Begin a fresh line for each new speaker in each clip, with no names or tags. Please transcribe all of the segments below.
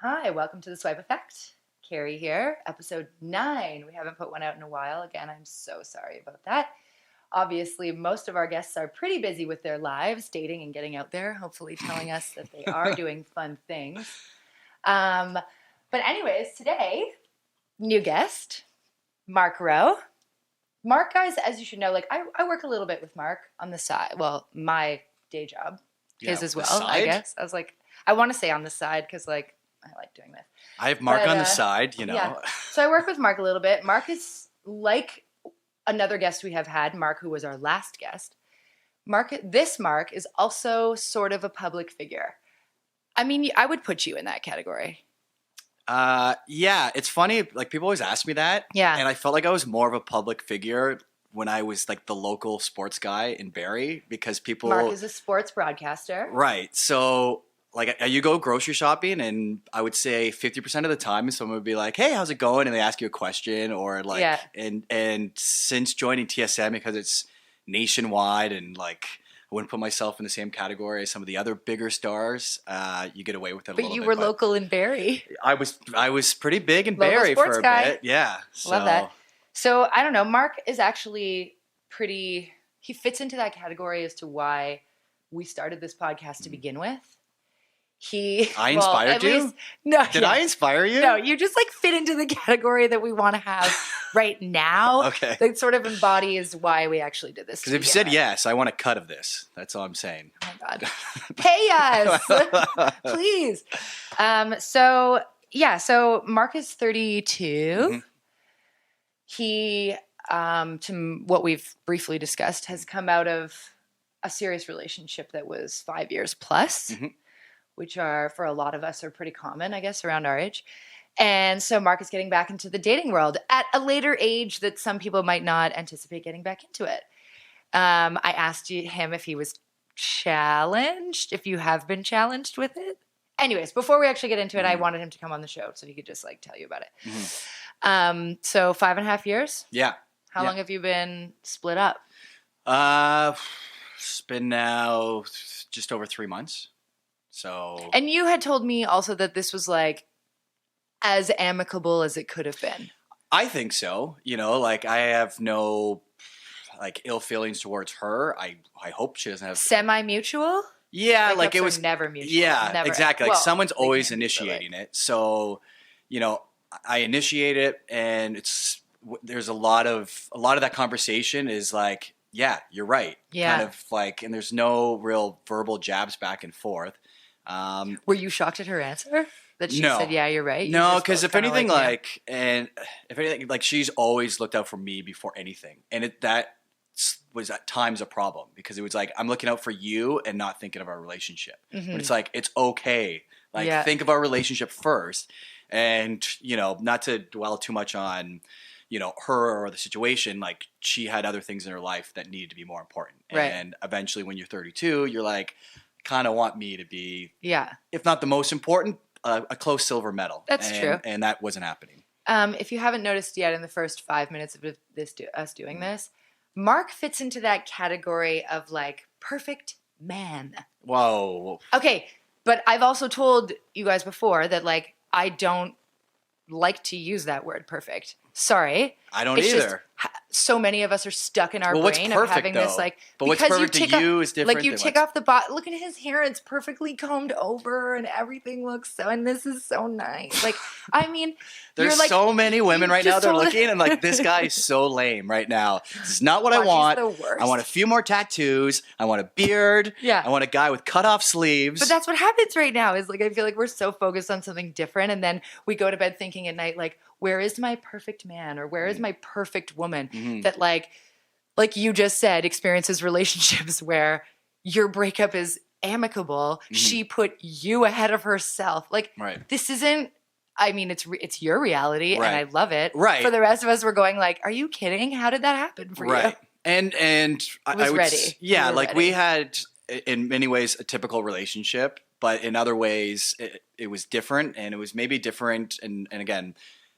Hi, welcome to the Swipe Effect. Carrie here, episode 9. We haven't put one out in a while. Again, I'm so sorry about that. Obviously, most of our guests are pretty busy with their lives, dating and getting out there, hopefully telling us that they are doing fun things. But anyways, today, new guest, Mark Rowe. Mark, guys, as you should know, I work a little bit with Mark on the side. Well, my day job, his as well, I guess. I was like, I want to say on the side because I like doing this.
I have Mark on the side,
Yeah. So I work with Mark a little bit. Mark is like another guest we have had, Mark, who was our last guest. This Mark is also sort of a public figure. I mean, I would put you in that category.
Yeah, it's funny. Like, people always ask me that.
Yeah.
And I felt like I was more of a public figure when I was like the local sports guy in Barrie because people.
Mark is a sports broadcaster.
Right. So, like, you go grocery shopping, and I would say 50% of the time, someone would be like, "Hey, how's it going?" And they ask you a question, or like,
Yeah.
And since joining TSM, because it's nationwide, and like, I wouldn't put myself in the same category as some of the other bigger stars. You get away with it a little bit.
But you were local in Barrie.
I was pretty big in
Local
Barrie
sports
for a
guy.
bit. Yeah.
Love that. So I don't know. Mark is actually he fits into that category as to why we started this podcast to begin with.
I inspired you?
No.
Did I inspire you?
No, you just fit into the category that we want to have right now.
Okay.
That sort of embodies why we actually did this.
Because if you said yes, I want a cut of this. That's all I'm saying.
Oh my God. Pay us, please. So Mark is 32.
Mm-hmm.
He, to what we've briefly discussed, has come out of a serious relationship that was 5 years plus.
Mm-hmm.
Which are, for a lot of us, are pretty common, I guess, around our age. And so Mark is getting back into the dating world at a later age that some people might not anticipate getting back into it. I asked him if he was challenged, if you have been challenged with it. Anyways, before we actually get into it, I wanted him to come on the show so he could just tell you about it.
Mm-hmm.
So 5.5 years?
Yeah.
How long have you been split up?
It's been now just over 3 months. So.
And you had told me also that this was as amicable as it could have been.
I think so. I have no ill feelings towards her. I hope she doesn't have
semi-mutual.
Yeah, it was
never mutual.
Yeah,
never,
exactly.
Well,
someone's always initiating it. So, I initiate it, and there's a lot of that conversation is yeah, you're right.
Yeah.
Kind of and there's no real verbal jabs back and forth.
Were you shocked at her answer? That she said, "Yeah, you're right."
No, because if anything, she's always looked out for me before anything, and that was at times a problem because it was I'm looking out for you and not thinking of our relationship.
Mm-hmm.
But it's it's okay. Think of our relationship first, and not to dwell too much on her or the situation. She had other things in her life that needed to be more important,
right.
And eventually, when you're 32, you're kind of want me to be, if not the most important, a close silver medal.
That's true.
And that wasn't happening.
If you haven't noticed yet in the first 5 minutes of us doing this, Mark fits into that category of perfect man.
Whoa.
Okay, but I've also told you guys before that I don't like to use that word perfect. Sorry.
I don't either.
So many of us are stuck in our brain
what's perfect,
of having
though?
this
But what's perfect to you is different.
You tick off the box. Look at his hair; it's perfectly combed over, and everything looks so. And this is so nice. I mean,
there's so many women right now. They're looking and this guy is so lame right now. This is not what I want.
He's the worst.
I want a few more tattoos. I want a beard.
Yeah.
I want a guy with cut off sleeves.
But that's what happens right now. Is I feel we're so focused on something different, and then we go to bed thinking at night where is my perfect man or where is my perfect woman that like you just said experiences relationships where your breakup is amicable. She put you ahead of herself.
Right.
This isn't, I mean, it's your reality and I love it.
Right.
For the rest of us, we're going are you kidding? How did that happen for you?
And
I was ready.
Yeah,
ready.
We had in many ways a typical relationship, but in other ways it was different, and it was maybe different and again,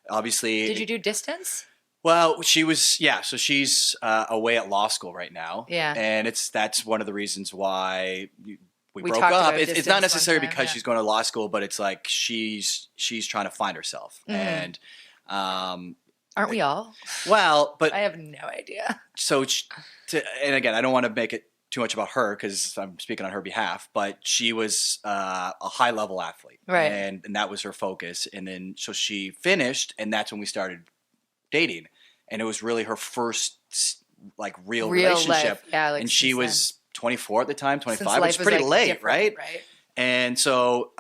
obviously.
Did you do distance?
Well, she was, so she's away at law school right now.
Yeah.
And that's one of the reasons why we
We
broke
talked
up.
about
It's not
distance one
necessarily
time,
because
yeah.
she's going to law school, but it's like she's trying to find herself. And
Aren't we all?
well, but
I have no idea.
so and again, I don't want to make it too much about her because I'm speaking on her behalf, but she was a high level athlete,
Right.
and that was her focus. And then so she finished, and that's when we started dating, and it was really her first like real relationship.
Life. Yeah, like
and she
since
was 24 at the time,
then.
25,
Since
which is
life
pretty
was, like,
late,
different,
right? And so,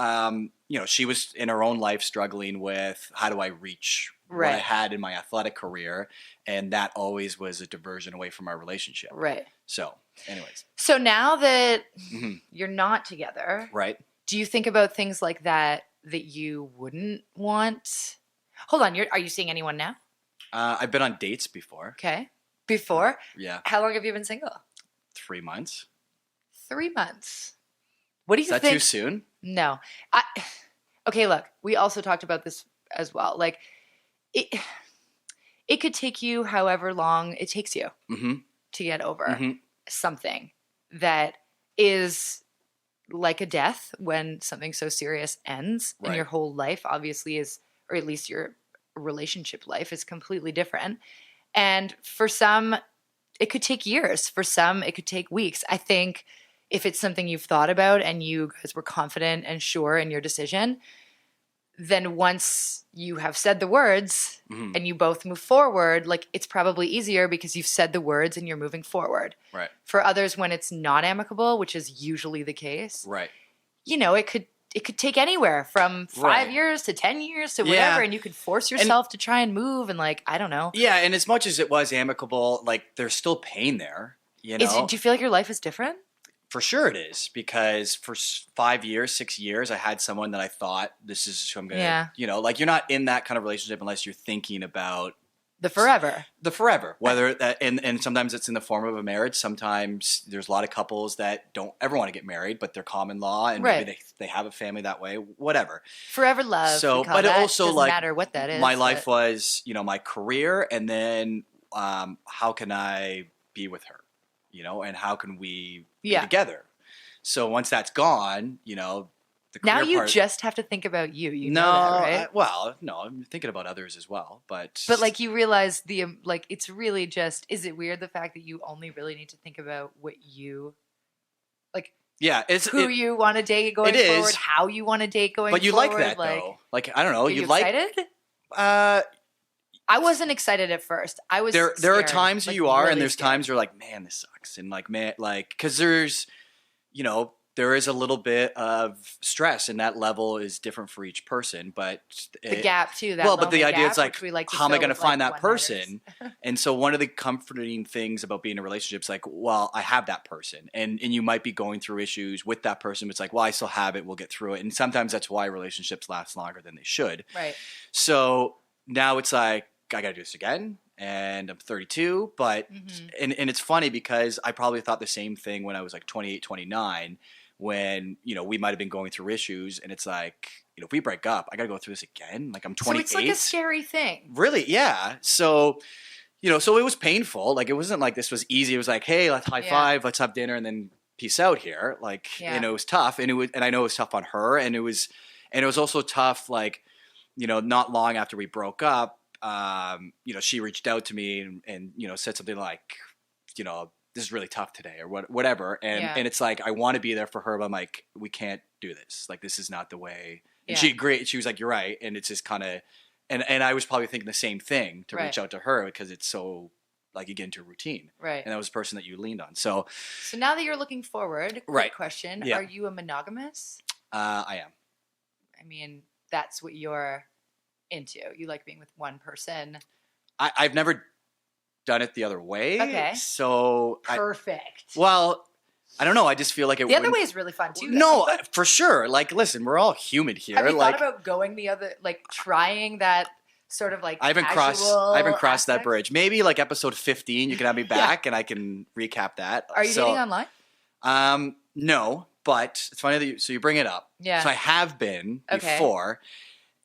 she was in her own life struggling with how do I reach what I
Right.
had in my athletic career, and that always was a diversion away from our relationship.
Right.
So, anyways,
So now that
Mhm.
you're not together,
right?
do you think about things like that you wouldn't want? Hold on, are you seeing anyone now?
I've been on dates before.
Okay. Before?
Yeah,
How long have you been single?
3 months.
3 months. What do you
Is that
think?
too soon?
No. Okay, look, we also talked about this as well. Like it could take you however long it takes you
Mm-hmm.
to get over
Mm-hmm.
something that is like a death when something so serious ends and
Right.
your whole life obviously is, or at least your relationship life is completely different. And for some, it could take years. For some, it could take weeks. I think if it's something you've thought about and you guys were confident and sure in your decision, then once you have said the words
Mm-hmm.
and you both move forward, like it's probably easier because you've said the words and you're moving forward.
Right.
For others, when it's not amicable, which is usually the case,
Right.
it could take anywhere from 5
Right.
years to 10 years to
Yeah.
whatever, and you could force yourself to try and move, and like I don't know.
Yeah, and as much as it was amicable, like there's still pain there. You know,
Do you feel like your life is different?
for sure it is because for 5 years, 6 years, I had someone that I thought this is who I'm gonna.
Yeah.
Like you're not in that kind of relationship unless you're thinking about
The forever.
the forever. Whether that and sometimes it's in the form of a marriage. Sometimes there's a lot of couples that don't ever want to get married, but they're common law and
Right.
maybe they have a family that way. Whatever.
Forever love.
So,
we call
but it
that.
also,
Doesn't
like,
matter what that is.
My life
but-
was, my career, and then how can I be with her, and how can we be
Yeah.
together? So once that's gone, the career
Now you
part,
just have to think about you. You
no,
know that, right?
no, I'm thinking about others as well, but
But like you realize it's really just, is it weird the fact that you only really need to think about what you, like
yeah,
who you want to date going
it is.
forward, how you want to date going
but you
forward.
like that though, like I don't know,
Are you
like
excited?
uh.
I wasn't excited at first. I was
There are
scared,
times
like,
you are,
really
and there's
scared.
times you're like, man, this sucks, and like, man, like, because there's, there is a little bit of stress, and that level is different for each person. But
The gap too. That
but the
lonely
idea
gap,
is like,
which we like to
how am I
fill
going to
with,
find
like,
that
one-liners.
person? And so one of the comforting things about being in a relationship is like, well, I have that person, and you might be going through issues with that person, but it's like, well, I still have it. We'll get through it. And sometimes that's why relationships last longer than they should.
Right.
So now it's like, I got to do this again. And I'm 32, but
Mhm.
and it's funny because I probably thought the same thing when I was like 28, 29, when we might have been going through issues, and it's like, if we break up, I got to go through this again. Like I'm 28.
So it's like a scary thing.
Really, yeah. So so it was painful. Like it wasn't like this was easy. It was like, hey, let's high five, let's have dinner, and then peace out here. Like
Yeah.
it was tough, and I know it was tough on her, and it was also tough. Like not long after we broke up. She reached out to me and said something like, this is really tough today or whatever. And,
Yeah.
and it's like, I want to be there for her, but I'm like, we can't do this. Like, this is not the way. And
Yeah.
she agreed. She was like, you're right. And it's just kind of, and I was probably thinking the same thing to reach
Right.
out to her because it's so like you get into a routine.
Right.
And that was the person that you leaned on. So
So now that you're looking forward, quick
Right.
question.
Yeah.
Are you a monogamous?
I am.
I mean, that's what you're into. You like being with one person.
I've never done it the other way.
Okay.
So
Perfect.
I don't know. I just feel like it
the other
wouldn't-
way is really fun too. though.
No, for sure. Like, listen, we're all human here.
Have you
like,
thought about going the other, like trying that sort of like
I haven't crossed
casual
that
aspect?
bridge. Maybe like episode 15, you can have me back and I can recap that.
Are you
So,
dating online?
No, but it's funny that you bring it up.
Yeah.
So I have been
Okay.
before,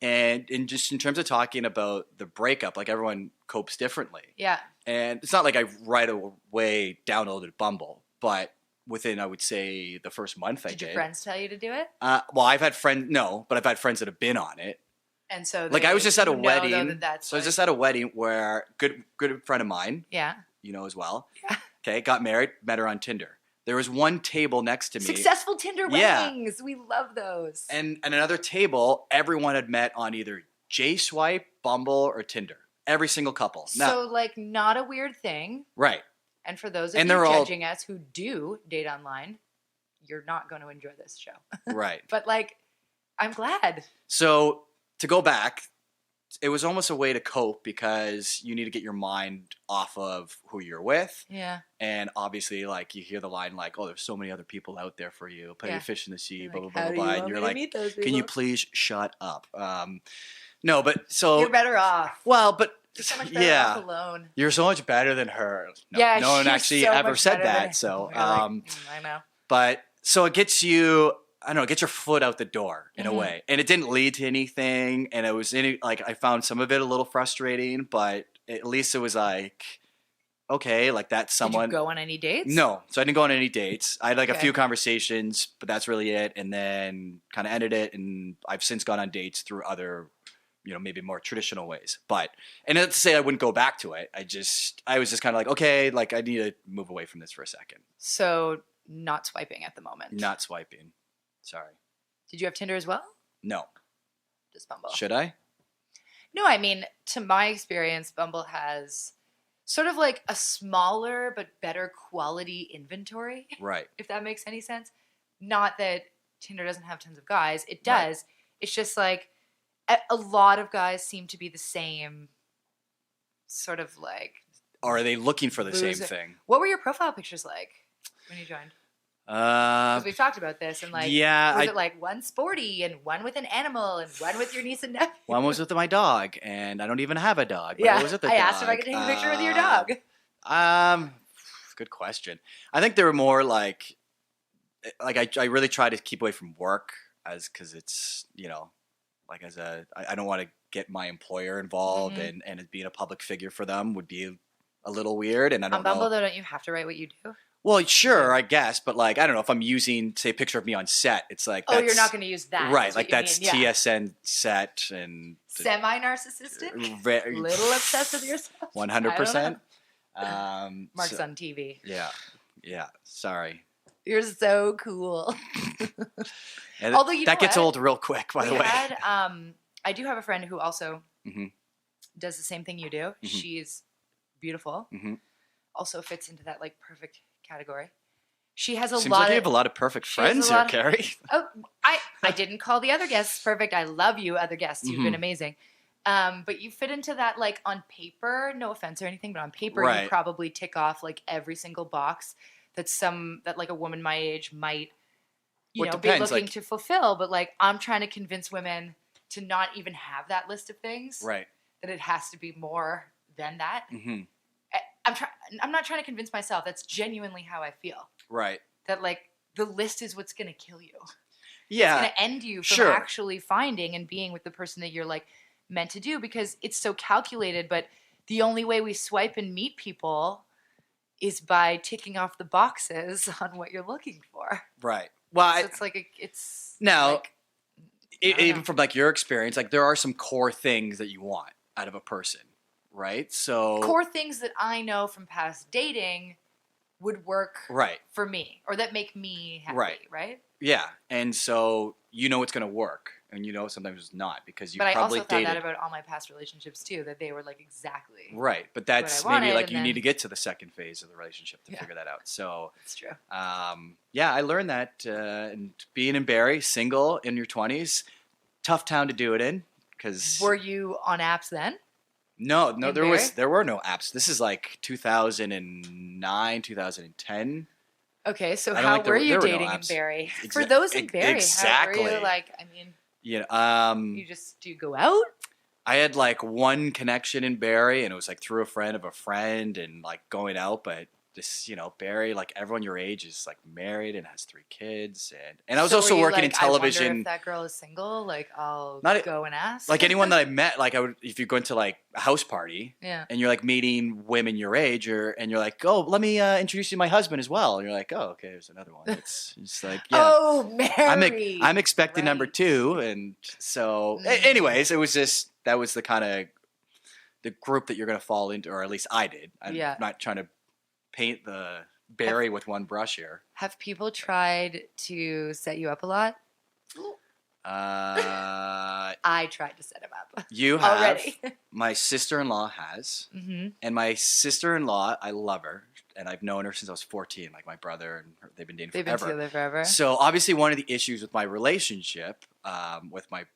and just in terms of talking about the breakup, like everyone copes differently.
Yeah.
And it's not like I right away downloaded Bumble, but within, I would say, the first month I did.
Did your friends tell you to do it?
Well, I've had friends, no, but I've had friends that have been on it.
And so
Like I was just at a
you know,
wedding.
though, that's
So I was just at a wedding where good friend of mine,
yeah.
you know as well.
Yeah.
Okay, got married, met her on Tinder. There was one table next to me.
Successful Tinder weddings. We love those.
And another table, everyone had met on either JSwipe, Bumble, or Tinder. Every single couple.
So, like, not a weird thing.
Right.
And for those of
And
you
they're all-
judging us who do date online, you're not going to enjoy this show.
Right.
But, like, I'm glad.
So to go back, it was almost a way to cope because you need to get your mind off of who you're with.
Yeah.
And obviously, like, you hear the line like, oh, there's so many other people out there for you. Plenty
Yeah.
of fish in the sea,
You're
blah,
like,
blah,
how
blah,
do
blah.
you
And
want
you're
me to
like,
meet those
can you
people?
please shut up? No, but so...
You're better off.
Well, but...
You're so much better
yeah.
off alone.
You're so much better than her. No,
Yeah,
no one
she's
actually
so
ever
much
said
better than
that.
him.
So,
You're like, I know.
but so it gets you, I don't know, it gets your foot out the door in a
Mhm.
way. And it didn't lead to anything. And it was like, I found some of it a little frustrating, but at least it was like, okay, like that's someone.
Did you go on any dates?
No. So I didn't go on any dates. I had like a
Okay.
few conversations, but that's really it. And then kind of ended it. And I've since gone on dates through other, you know, maybe more traditional ways. But, and not to say I wouldn't go back to it. I was just kind of like, okay, like I need to move away from this for a second.
So, not swiping at the moment.
Not swiping. Sorry.
Did you have Tinder as well?
No.
Just Bumble.
Should I?
No, I mean, to my experience, Bumble has sort of like a smaller but better quality inventory,
Right.
if that makes any sense. Not that Tinder doesn't have tons of guys. It
Right.
does. It's just like a lot of guys seem to be the same sort of like.
Or are they looking for the same
Loser.
thing?
What were your profile pictures like when you joined? Because we've talked about this and like,
yeah,
was it like one sporty and one with an animal and one with your niece and nephew?
one was with my dog, and I don't even have a dog. But
Yeah,
I was with the
I asked if I
dog.
could take a picture with your dog.
Good question. I think they were more like I really try to keep away from work because it's, you know, like I don't want to get my employer involved,
Mhm.
and being a public figure for them would be a little weird. And I don't
On Bumble,
know.
though, don't you have to write what you do?
Well, sure, I guess, but like I don't know if I'm using, say, a picture of me on set. It's like
Oh, you're not going to use that.
right,
is
like
what you
that's
mean, yeah.
TSN set and
Semi-narcissistic?
very
Little obsessed with yourself?
100%.
Mark's on TV.
Yeah. Sorry.
You're so cool.
And
Although, you
that
know
gets
what?
old real quick, by the way.
I do have a friend who also
Mhm.
does the same thing you do.
Mhm.
She's beautiful.
Mhm.
Also fits into that like perfect category. She has a
Seems
lot
like you
of.
have a lot of perfect
she has a
friends here,
lot of-
Carrie.
Oh, I didn't call the other guests perfect. I love you, other guests. You've been
Mhm.
amazing. But you fit into that, like, on paper, no offense or anything, but on paper,
Right.
you probably tick off like every single box that like a woman my age might,
Well, it
be
depends,
looking
like-
to fulfill. But like, I'm trying to convince women to not even have that list of things.
Right.
That it has to be more than that.
hmm
I'm not trying to convince myself. That's genuinely how I feel.
Right.
That like the list is what's going to kill you.
Yeah.
It's going to end you from
sure.
actually finding and being with the person that you're like meant to do, because it's so calculated. But the only way we swipe and meet people is by ticking off the boxes on what you're looking for.
Right. Well,
So it's like it's
Now,
like, I don't
even
know.
from like your experience, like there are some core things that you want out of a person, right? So
core things that I know from past dating would work
right.
for me or that make me happy,
Right.
right?
Yeah. And so you know it's going to work, and you know sometimes it's not because you
But I
probably
also thought
dated.
that about all my past relationships too, that they were like exactly.
Right, but that's
what I
maybe
wanted,
like
and
you need
then-
to get to the second phase of the relationship to
Yeah.
figure that out. So,
It's true.
yeah, I learned that. And being in Barrie, single in your 20s, tough town to do it in because
Were you on apps then?
no,
in
there were no apps. This is like 2009, 2010.
Okay, so
I don't
how
think there
were
were-
you
there were no
dating in
apps.
Barrie?
Exa-
For those in Barrie, how were
exactly.
you like? I mean,
You know,
do you go out?
I had like one connection in Barrie, and it was like through a friend of a friend, and like going out, but this, Barry, like everyone your age is like married and has 3 kids, and I was
So
also
were you
working in
like, I wonder
television.
if that girl is single. Like, I'll
Not
go and ask.
like anyone that I met, like I would, if you go into like a house party,
Yeah.
and you're like meeting women your age, and you're like, oh, let me introduce you to my husband as well, and you're like, oh, okay, there's another one. It's just like, yeah.
Oh, Mary.
I'm expecting number
Right.
2, and so, anyways, it was just that was the kind of the group that you're gonna fall into, or at least I did. I'm not trying to paint the Barry with one brush here.
Have people tried to set you up a lot? I tried to set him up.
You have.
Already.
My sister-in-law has, and my sister-in-law, I love her, and I've known her since I was 14. Like my brother and her, they've been dating forever.
They've been together forever.
So obviously, one of the issues with my relationship with my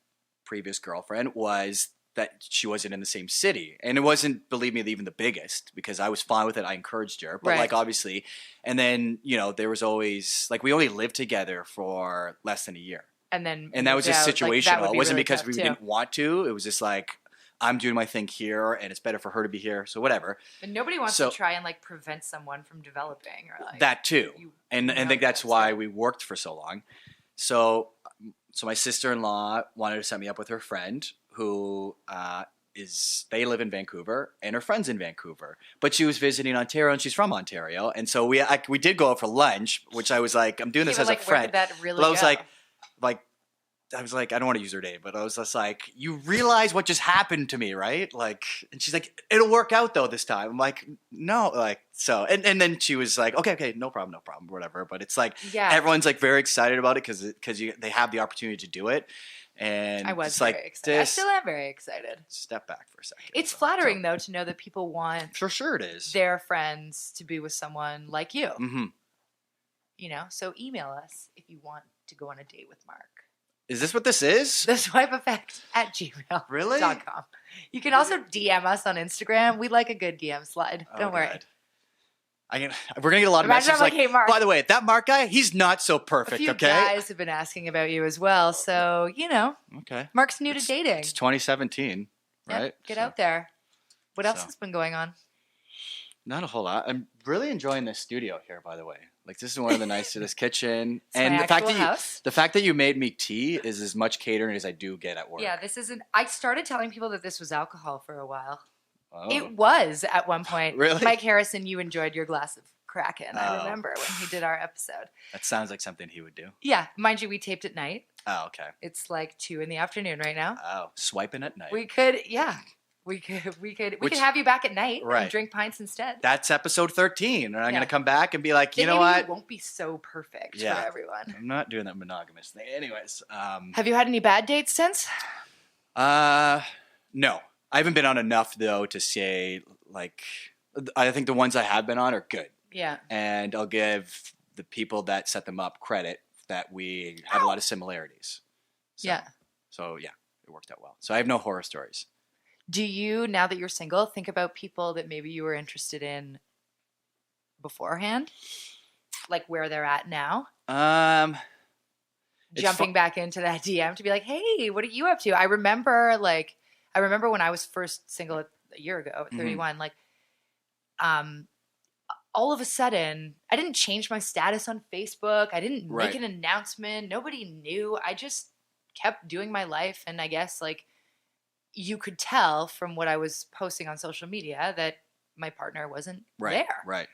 previous girlfriend was that she wasn't in the same city, and it wasn't, believe me, even the biggest, because I was fine with it. I encouraged her, but like obviously, and then there was always like we only lived together for less than a year. And that was just situational. Like, it wasn't really because we didn't want to. It was just like, I'm doing my thing here, and it's better for her to be here. So whatever.
But nobody wants to try and like prevent someone from developing, or like
that too. And I think that's why we worked for so long. So my sister-in-law wanted to set me up with her friend, who they live in Vancouver, and her friend's in Vancouver. But she was visiting Ontario, and she's from Ontario, and so we did go out for lunch, which I was like, I'm doing this as a friend.
Where did that really
but I was
go?
I was like, I don't want to use her name, but I was just like, you realize what just happened to me, right? Like, and she's like, it'll work out though this time. I'm like, no, like, so, and then she was like, okay, no problem, whatever. But it's like, everyone's like very excited about it because they have the opportunity to do it. And
I was
it's
very
like,
excited. I still am very excited.
Step back for a second.
It's flattering though to know that people want
for sure it is
their friends to be with someone like you.
Mm-hmm.
So email us if you want to go on a date with Mark.
Is this what this is?
The swipe effect at gmail.com.
Really?
You can also DM us on Instagram. We like a good DM slide. Don't worry.
We're going to get a lot of messages like,
hey, Mark.
By the way, that Mark guy, he's not so perfect,
a few
okay?
guys have been asking about you as well. So,
Okay.
Mark's new to dating.
It's 2017, right?
Yep, get out there. What else has been going on?
Not a whole lot. I'm really enjoying this studio here, by the way. Like, this is one of the nicest kitchen. And
the
fact that you made me tea is as much catering as I do get at work.
Yeah, this isn't. I started telling people that this was alcohol for a while.
Oh.
It was at one point.
Really?
Mike Harrison, you enjoyed your glass of Kraken. I remember when he did our episode.
That sounds like something he would do.
Yeah. Mind you, we taped at night.
Oh, okay.
It's like 2 p.m. right now.
Oh, swiping at night.
We could have you back at night and drink pints instead.
That's episode 13. And I'm going to come back and be like, you know what?
It won't be so perfect for everyone.
I'm not doing that monogamous thing. Anyways.
Have you had any bad dates since?
No. I haven't been on enough, though, to say, like, I think the ones I have been on are good.
Yeah.
And I'll give the people that set them up credit that we had a lot of similarities. So, yeah, it worked out well. So I have no horror stories.
Do you, now that you're single, think about people that maybe you were interested in beforehand? Like where they're at now? Jumping back into that DM to be like, hey, what are you up to? I remember when I was first single a year ago at 31, all of a sudden, I didn't change my status on Facebook. I didn't make an announcement. Nobody knew. I just kept doing my life. And I guess like you could tell from what I was posting on social media that my partner wasn't there.
Right.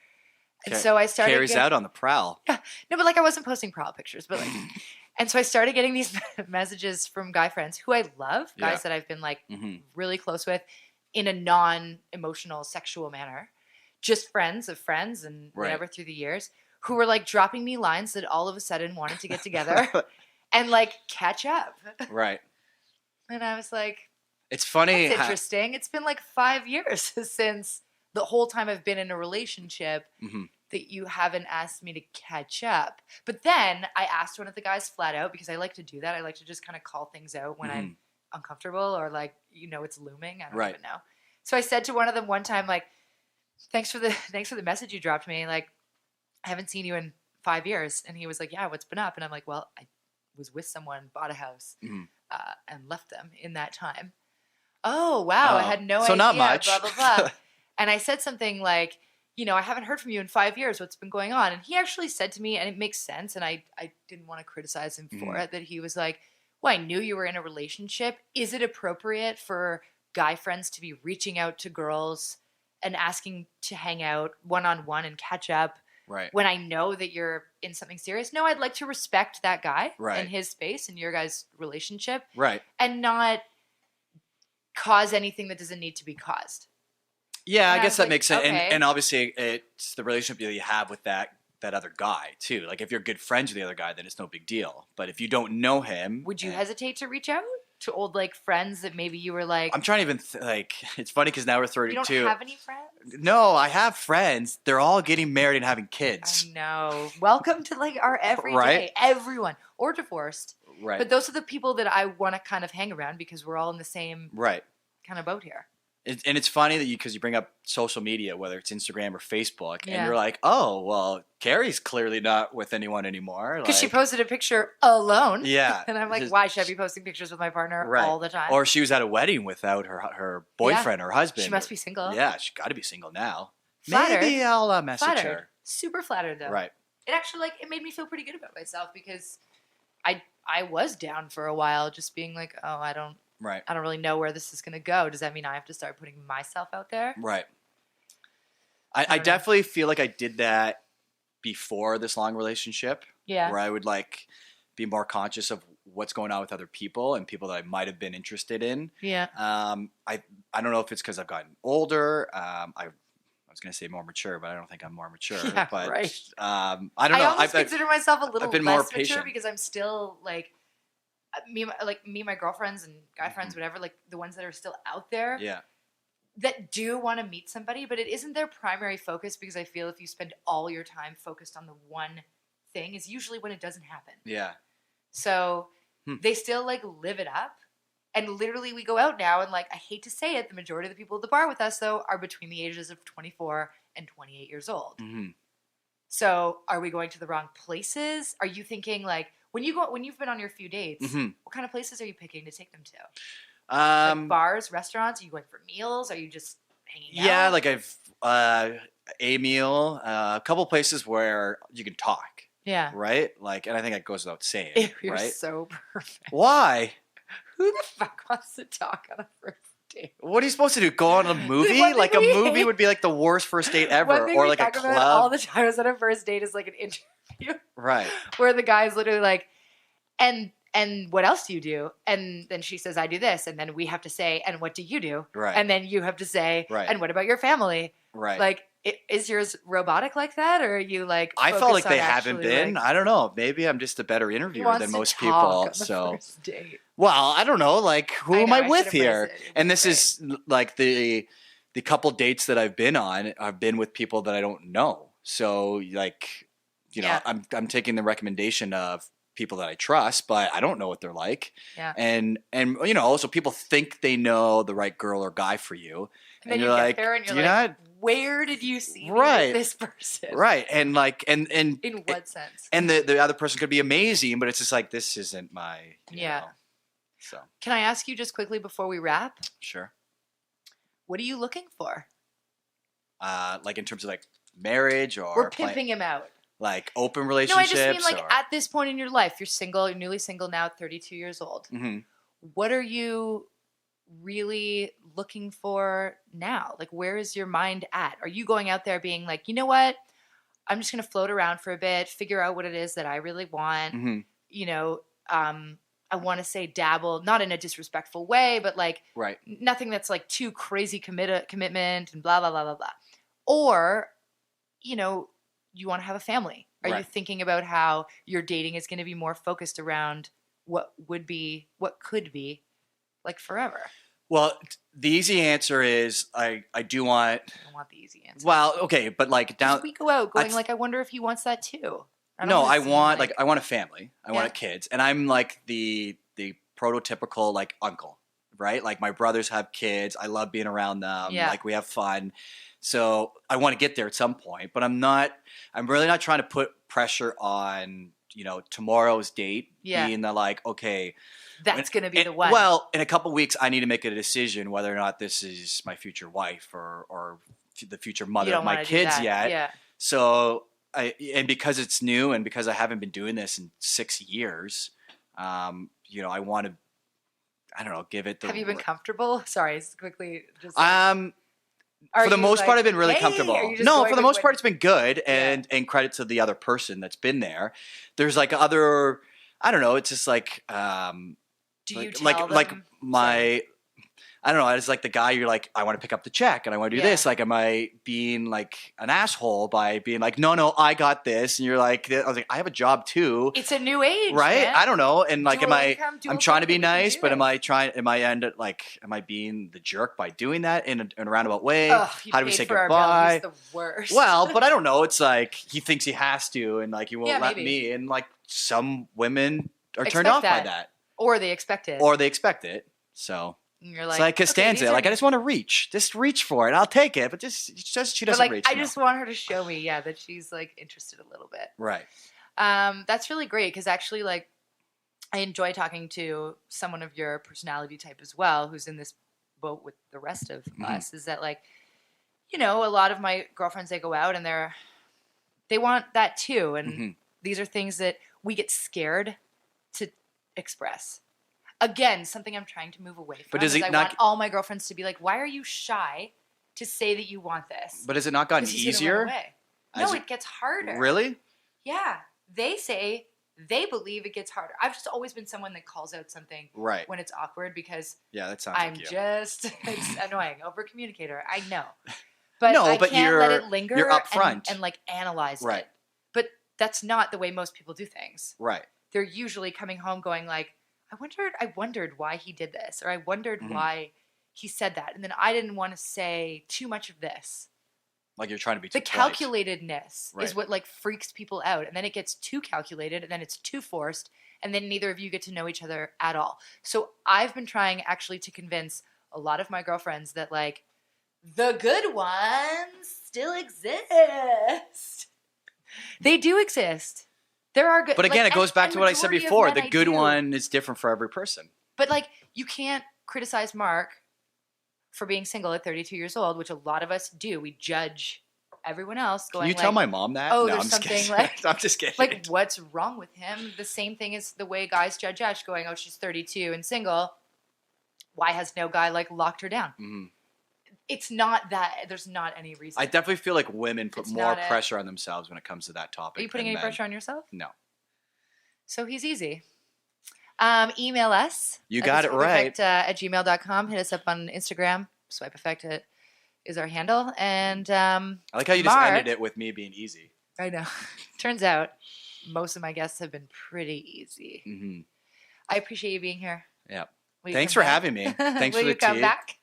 And so I started.
Carrie's out on the prowl.
Yeah. No, but like I wasn't posting prowl pictures, but like, and so I started getting these messages from guy friends who I love, guys that I've been like really close with in a non-emotional sexual manner. Just friends of friends and whatever through the years who were like dropping me lines that all of a sudden wanted to get together and like catch up.
Right.
And I was like,
it's funny.
That's interesting. It's been like 5 years since the whole time I've been in a relationship that you haven't asked me to catch up. But then I asked one of the guys flat out because I like to do that. I like to just kind of call things out when I'm uncomfortable or like, it's looming. I don't even know. So I said to one of them one time, like, thanks for the message you dropped me. Like, I haven't seen you in 5 years. And he was like, yeah, what's been up? And I'm like, well, I was with someone, bought a house, and left them in that time. Oh, wow. I had no idea.
So not much.
Blah, blah, blah. And I said something like, I haven't heard from you in 5 years. What's been going on? And he actually said to me, and it makes sense, and I didn't want to criticize him for it, that he was like, well, I knew you were in a relationship. Is it appropriate for guy friends to be reaching out to girls and asking to hang out one-on-one and catch up
Right.
when I know that you're in something serious? No, I'd like to respect that guy and his space and your guys' relationship.
Right.
And not cause anything that doesn't need to be caused.
Yeah,
And
I guess that makes sense.
okay.
And obviously it's the relationship that you have with that other guy too. Like if you're good friends with the other guy, then it's no big deal. But if you don't know him,
would you hesitate to reach out to old like friends that maybe you were like?
I'm trying to even it's funny because now we're 32.
You don't have any friends?
No, I have friends. They're all getting married and having kids.
I know. Welcome to like our everyday.
Right?
Everyone or divorced.
Right.
But those are the people that I want to kind of hang around because we're all in the same kind of boat here.
And it's funny that because you bring up social media, whether it's Instagram or Facebook,
Yeah.
and you're like, oh, well, Carrie's clearly not with anyone anymore.
Because she posted a picture alone.
Yeah.
And I'm like,
Just-
why should I be posting pictures with my partner all the time?
Or she was at a wedding without her boyfriend or husband.
She must be single.
Yeah, she's got to be single now.
Flattered.
Maybe I'll message
Flattered.
her.
Super flattered though.
Right.
It actually it made me feel pretty good about myself because I was down for a while just being like, oh, I don't really know where this is going to go. Does that mean I have to start putting myself out there?
Right. I definitely feel like I did that before this long relationship.
Yeah.
Where I would like be more conscious of what's going on with other people and people that I might have been interested in.
Yeah.
I don't know if it's because I've gotten older. I was going to say more mature, but I don't think I'm more mature.
Yeah,
but
right.
I don't know.
I almost consider myself a little
I've been
less
more
mature
patient.
because I'm still like me, my girlfriends and guy friends, whatever, like the ones that are still out there.
Yeah.
That do want to meet somebody, but it isn't their primary focus because I feel if you spend all your time focused on the one thing is usually when it doesn't happen.
Yeah.
So they still like live it up. And literally we go out now and like, I hate to say it, the majority of the people at the bar with us though are between the ages of 24 and 28 years old. Mm-hmm. So are we going to the wrong places? Are you thinking like when you've been on your few dates, what kind of places are you picking to take them to? Like bars, restaurants? Are you going for meals? Are you just hanging out?
Yeah, like I've a meal, a couple places where you can talk.
Yeah.
Right? Like, and I think that goes without saying.
Ew, you're
right?
so perfect.
Why?
Who the fuck wants to talk on a first date?
What are you supposed to do? Go on a movie? Like a movie would be like the worst first date ever, or like a club.
About all the time is on a first date is like an interview,
right?
Where the guy's literally like, and what else do you do? And then she says, I do this, and then we have to say, and what do you do?
Right.
And then you have to say,
right.
And what about your family?
Right.
Like, is yours robotic like that, or are you like?
I felt like they haven't been. Like, I don't know. Maybe I'm just a better interviewer than most people.
On
so,
the first date.
Well, I don't know. Like, who am I with here? And this is like the couple dates that I've been on. I've been with people that I don't know. So, like, you know, I'm taking the recommendation of people that I trust, but I don't know what they're like.
Yeah.
And you know, also people think they know the right girl or guy for you.
And then you're like, there and you're like, where did you see me with this person?
Right. And like, and
in what sense?
And the other person could be amazing, but it's just like, this isn't my, you know, so.
Can I ask you just quickly before we wrap?
Sure.
What are you looking for?
Like in terms of like marriage or.
We're pimping him out.
Like open relationships?
No, I just mean like at this point in your life, you're single, you're newly single now at 32 years old. Mm-hmm. What are you really looking for now? Like, where is your mind at? Are you going out there being like, you know what? I'm just going to float around for a bit, figure out what it is that I really want. Mm-hmm. You know, I want to say dabble, not in a disrespectful way, but like nothing that's like too crazy commitment and blah, blah, blah, blah, blah. Or, you know, you want to have a family. Are you thinking about how your dating is going to be more focused around what could be like forever?
Well, the easy answer is I do want.
I don't want the easy answer.
Well, okay, but like down.
We go out going like, I wonder if he wants that too.
I want like I want a family. I want kids, and I'm like the prototypical like uncle, right? Like my brothers have kids. I love being around them. Yeah. Like we have fun. So I want to get there at some point, but I'm really not trying to put pressure on, you know, tomorrow's date being the like, okay.
That's going to be the one.
Well, in a couple weeks, I need to make a decision whether or not this is my future wife or the future
You
mother
don't
of my
wanna do
kids
that.
yet.
Yeah.
So and because it's new and because I haven't been doing this in 6 years, I want to, I don't know, give it the.
Have you been comfortable? Sorry, quickly. Just
For the most part, I've been really
"Hey,"
comfortable.
or you just
No,
going
for the
with
most
what-
part, it's been good,
Yeah.
and credit to the other person that's been there. There's like other, I don't know. It's just like,
Do you
like
tell
like
them?
my, I don't know. It's like the guy you're like, I want to pick up the check and I want to do
Yeah.
this. Like, am I being like an asshole by being like, no, I got this, and you're like, I was like, I have a job too.
It's a new age,
Right?
man.
I don't know. And like,
Dual income, dual
I'm trying to be
income, we can
nice,
do
but am
this.
am I being the jerk by doing that in a roundabout way?
Ugh, you
How do we
paid
say
for our bill.
goodbye?
He's the worst.
Well, but I don't know. It's like he thinks he has to, and like he won't
Yeah,
let
maybe.
me. And like some women are turned
Expect
off by
that.
that,
Or they expect it.
or they expect it. So
And you're
it's
like,
like Costanza.
these are-
Like I just want to just reach for it. I'll take it, but just she
but
doesn't
like,
reach.
I
no.
just want her to show me, that she's like interested a little bit.
Right.
That's really great because actually, like, I enjoy talking to someone of your personality type as well, who's in this boat with the rest of us. Is that like, a lot of my girlfriends, they go out and they want that too, and these are things that we get scared to express. Again, something I'm trying to move away from.
But does
is
it
I
not-
want all my girlfriends to be like, "Why are you shy to say that you want this?"
But has it not gotten
'Cause he's gonna run
easier?
away.
As
No,
it-
it gets harder.
Really?
Yeah, they say they believe it gets harder. I've just always been someone that calls out something
Right.
when it's awkward because
Yeah, that sounds
I'm
like you.
just it's annoying, over communicator. I know, but
No,
I
but
can't let
you're-
it linger.
you're upfront.
and like analyze
Right.
it. But that's not the way most people do things.
Right.
They're usually coming home going like, I wondered why he did this, or I wondered why he said that, and then I didn't want to say too much of this.
Like you're trying to be
The
too polite.
calculatedness
Right.
is what like freaks people out, and then it gets too calculated, and then it's too forced, and then neither of you get to know each other at all. So I've been trying actually to convince a lot of my girlfriends that like the good ones still exist. They do exist. There are good.
But again,
like,
it goes back
and
to what I said
majority of
before.
men
The
I
good
do.
one is different for every person.
But like, you can't criticize Mark for being single at 32 years old, which a lot of us do. We judge everyone else. Going,
Can you
like,
tell my mom that?
oh,
No,
there's
I'm just
something
kidding.
like-
I'm just kidding.
like, what's wrong with him? The same thing as the way guys judge Ash, going, oh, she's 32 and single. Why has no guy like locked her down?
Mhm.
It's not that. There's not any reason.
I definitely feel like women put
It's
more
not a-
pressure on themselves when it comes to that topic.
Are you putting
than
any
men.
pressure on yourself?
No.
So he's easy. Email us.
You got it right.
At gmail.com. Hit us up on Instagram. Swipe Effect is our handle. And
I like how you just
Mark-
ended it with me being easy.
I know. Turns out most of my guests have been pretty easy.
Hmm.
I appreciate you being here.
Yeah.
Will you
Thanks
come
for
back?
having me. Thanks
Will
for the
you come
tea.
back?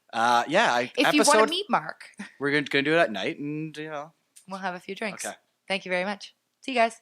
Yeah.
If you want to meet Mark,
we're gonna do it at night, and
we'll have a few drinks.
Okay.
Thank you very much. See you guys.